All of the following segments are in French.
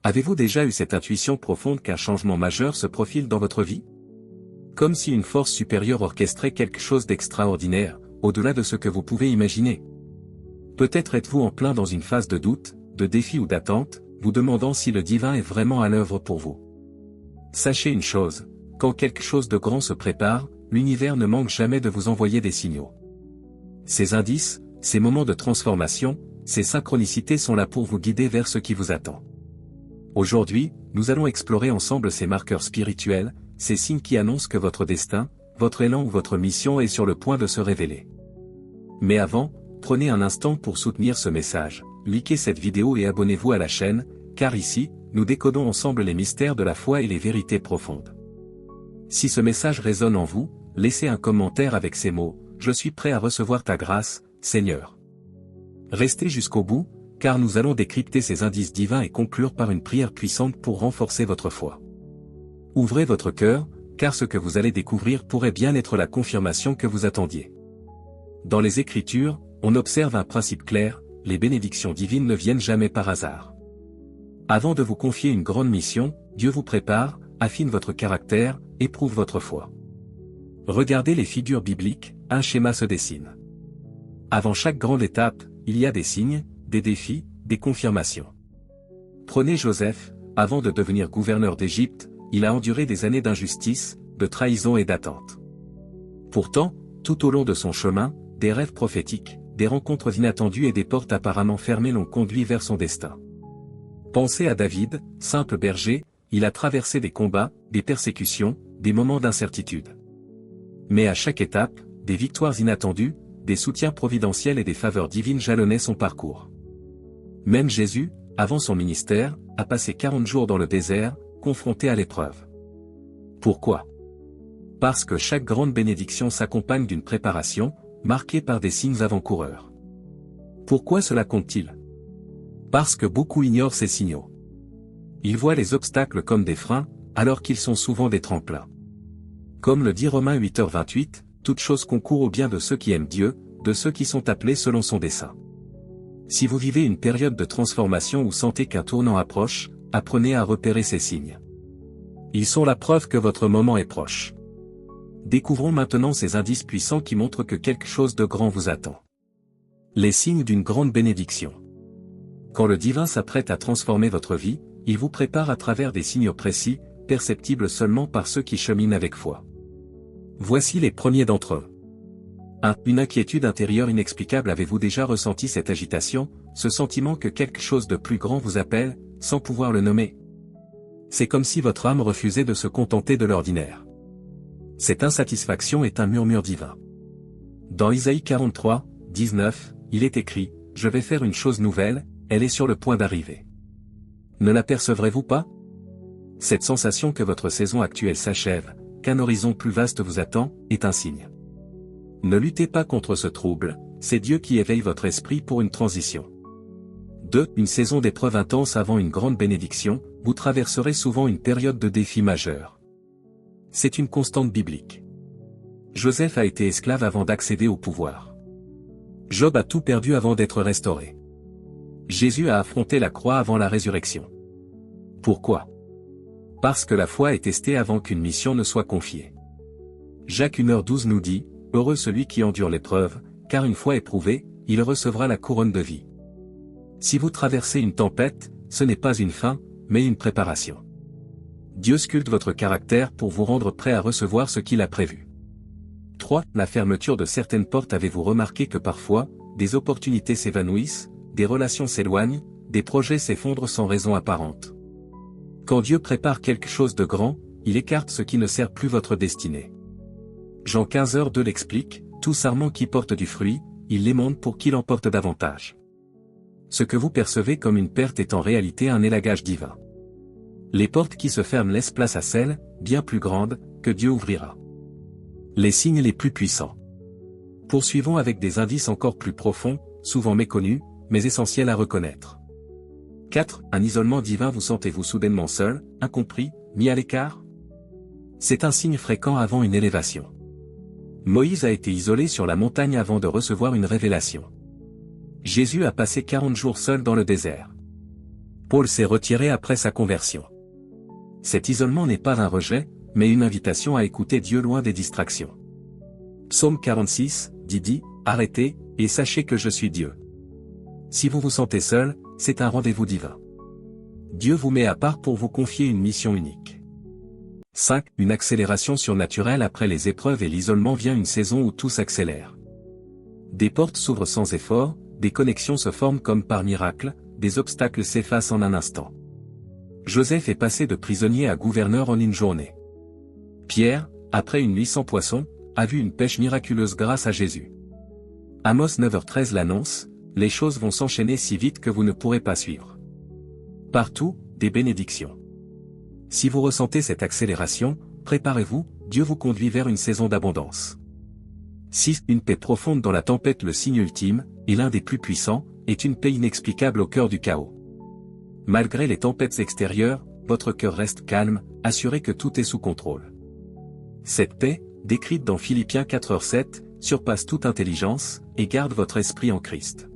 Avez-vous déjà eu cette intuition profonde qu'un changement majeur se profile dans votre vie? Comme si une force supérieure orchestrait quelque chose d'extraordinaire, au-delà de ce que vous pouvez imaginer. Peut-être êtes-vous en plein dans une phase de doute, de défi ou d'attente, vous demandant si le divin est vraiment à l'œuvre pour vous. Sachez une chose, quand quelque chose de grand se prépare, l'univers ne manque jamais de vous envoyer des signaux. Ces indices, ces moments de transformation, ces synchronicités sont là pour vous guider vers ce qui vous attend. Aujourd'hui, nous allons explorer ensemble ces marqueurs spirituels, ces signes qui annoncent que votre destin, votre élan ou votre mission est sur le point de se révéler. Mais avant, prenez un instant pour soutenir ce message, likez cette vidéo et abonnez-vous à la chaîne, car ici, nous décodons ensemble les mystères de la foi et les vérités profondes. Si ce message résonne en vous, laissez un commentaire avec ces mots, « Je suis prêt à recevoir ta grâce, Seigneur ». Restez jusqu'au bout, car nous allons décrypter ces indices divins et conclure par une prière puissante pour renforcer votre foi. Ouvrez votre cœur, car ce que vous allez découvrir pourrait bien être la confirmation que vous attendiez. Dans les Écritures, on observe un principe clair, les bénédictions divines ne viennent jamais par hasard. Avant de vous confier une grande mission, Dieu vous prépare, affine votre caractère, éprouve votre foi. Regardez les figures bibliques, un schéma se dessine. Avant chaque grande étape, il y a des signes, des défis, des confirmations. Prenez Joseph, avant de devenir gouverneur d'Égypte, il a enduré des années d'injustice, de trahison et d'attente. Pourtant, tout au long de son chemin, des rêves prophétiques, des rencontres inattendues et des portes apparemment fermées l'ont conduit vers son destin. Pensez à David, simple berger, il a traversé des combats, des persécutions, des moments d'incertitude. Mais à chaque étape, des victoires inattendues, des soutiens providentiels et des faveurs divines jalonnaient son parcours. Même Jésus, avant son ministère, a passé 40 jours dans le désert, confronté à l'épreuve. Pourquoi? Parce que chaque grande bénédiction s'accompagne d'une préparation, marquée par des signes avant-coureurs. Pourquoi cela compte-t-il? Parce que beaucoup ignorent ces signaux. Ils voient les obstacles comme des freins, alors qu'ils sont souvent des tremplins. Comme le dit Romains 8h28, toute chose concourt au bien de ceux qui aiment Dieu, de ceux qui sont appelés selon son dessein. Si vous vivez une période de transformation ou sentez qu'un tournant approche, apprenez à repérer ces signes. Ils sont la preuve que votre moment est proche. Découvrons maintenant ces indices puissants qui montrent que quelque chose de grand vous attend. Les signes d'une grande bénédiction. Quand le divin s'apprête à transformer votre vie, il vous prépare à travers des signes précis, perceptibles seulement par ceux qui cheminent avec foi. Voici les premiers d'entre eux. 1. Une inquiétude intérieure inexplicable. Avez-vous déjà ressenti cette agitation, ce sentiment que quelque chose de plus grand vous appelle, sans pouvoir le nommer? C'est comme si votre âme refusait de se contenter de l'ordinaire. Cette insatisfaction est un murmure divin. Dans Isaïe 43, 19, il est écrit, « Je vais faire une chose nouvelle, elle est sur le point d'arriver. » Ne l'apercevrez-vous pas? Cette sensation que votre saison actuelle s'achève, qu'un horizon plus vaste vous attend, est un signe. Ne luttez pas contre ce trouble, c'est Dieu qui éveille votre esprit pour une transition. 2. Une saison d'épreuves intense avant une grande bénédiction, vous traverserez souvent une période de défi majeur. C'est une constante biblique. Joseph a été esclave avant d'accéder au pouvoir. Job a tout perdu avant d'être restauré. Jésus a affronté la croix avant la résurrection. Pourquoi? Parce que la foi est testée avant qu'une mission ne soit confiée. Jacques 1h12 nous dit, « Heureux celui qui endure l'épreuve, car une fois éprouvé, il recevra la couronne de vie. » Si vous traversez une tempête, ce n'est pas une fin, mais une préparation. Dieu sculpte votre caractère pour vous rendre prêt à recevoir ce qu'il a prévu. 3. La fermeture de certaines portes. Avez-vous remarqué que parfois, des opportunités s'évanouissent, des relations s'éloignent, des projets s'effondrent sans raison apparente? Quand Dieu prépare quelque chose de grand, il écarte ce qui ne sert plus votre destinée. Jean 15h2 l'explique, tout sarment qui porte du fruit, il l'émonde pour qu'il en porte davantage. Ce que vous percevez comme une perte est en réalité un élagage divin. Les portes qui se ferment laissent place à celles, bien plus grandes, que Dieu ouvrira. Les signes les plus puissants. Poursuivons avec des indices encore plus profonds, souvent méconnus, mais essentiels à reconnaître. 4. Un isolement divin. Vous sentez-vous soudainement seul, incompris, mis à l'écart? C'est un signe fréquent avant une élévation. Moïse a été isolé sur la montagne avant de recevoir une révélation. Jésus a passé 40 jours seul dans le désert. Paul s'est retiré après sa conversion. Cet isolement n'est pas un rejet, mais une invitation à écouter Dieu loin des distractions. Psaume 46, dit, arrêtez, et sachez que je suis Dieu. Si vous vous sentez seul, c'est un rendez-vous divin. Dieu vous met à part pour vous confier une mission unique. 5. Une accélération surnaturelle après les épreuves et l'isolement vient une saison où tout s'accélère. Des portes s'ouvrent sans effort, des connexions se forment comme par miracle, des obstacles s'effacent en un instant. Joseph est passé de prisonnier à gouverneur en une journée. Pierre, après une nuit sans poisson, a vu une pêche miraculeuse grâce à Jésus. Amos 9h13 l'annonce, les choses vont s'enchaîner si vite que vous ne pourrez pas suivre. Partout, des bénédictions. Si vous ressentez cette accélération, préparez-vous, Dieu vous conduit vers une saison d'abondance. 6. Une paix profonde dans la tempête. Le signe ultime, et l'un des plus puissants, est une paix inexplicable au cœur du chaos. Malgré les tempêtes extérieures, votre cœur reste calme, assuré que tout est sous contrôle. Cette paix, décrite dans Philippiens 4h7, surpasse toute intelligence, et garde votre esprit en Christ.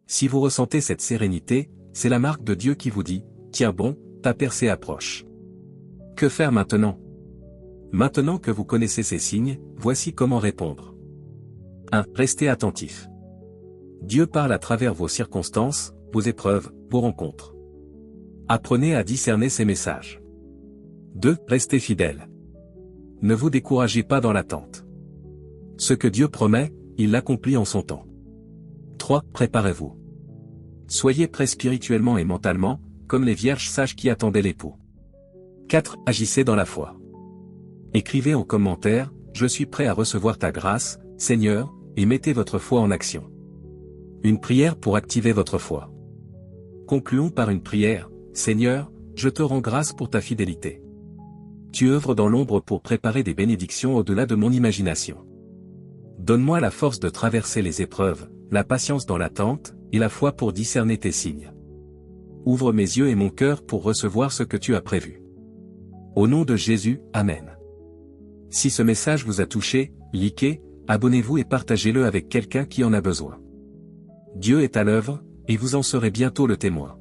Si vous ressentez cette sérénité, c'est la marque de Dieu qui vous dit, tiens bon, ta percée approche. Que faire maintenant? Maintenant que vous connaissez ces signes, voici comment répondre. 1. Restez attentif. Dieu parle à travers vos circonstances, vos épreuves, vos rencontres. Apprenez à discerner ces messages. 2. Restez fidèle. Ne vous découragez pas dans l'attente. Ce que Dieu promet, il l'accomplit en son temps. 3. Préparez-vous. Soyez prêts spirituellement et mentalement, comme les vierges sages qui attendaient l'époux. 4. Agissez dans la foi. Écrivez en commentaire, je suis prêt à recevoir ta grâce, Seigneur, et mettez votre foi en action. Une prière pour activer votre foi. Concluons par une prière, Seigneur, je te rends grâce pour ta fidélité. Tu œuvres dans l'ombre pour préparer des bénédictions au-delà de mon imagination. Donne-moi la force de traverser les épreuves, la patience dans l'attente, et la foi pour discerner tes signes. Ouvre mes yeux et mon cœur pour recevoir ce que tu as prévu. Au nom de Jésus, Amen. Si ce message vous a touché, likez, abonnez-vous et partagez-le avec quelqu'un qui en a besoin. Dieu est à l'œuvre, et vous en serez bientôt le témoin.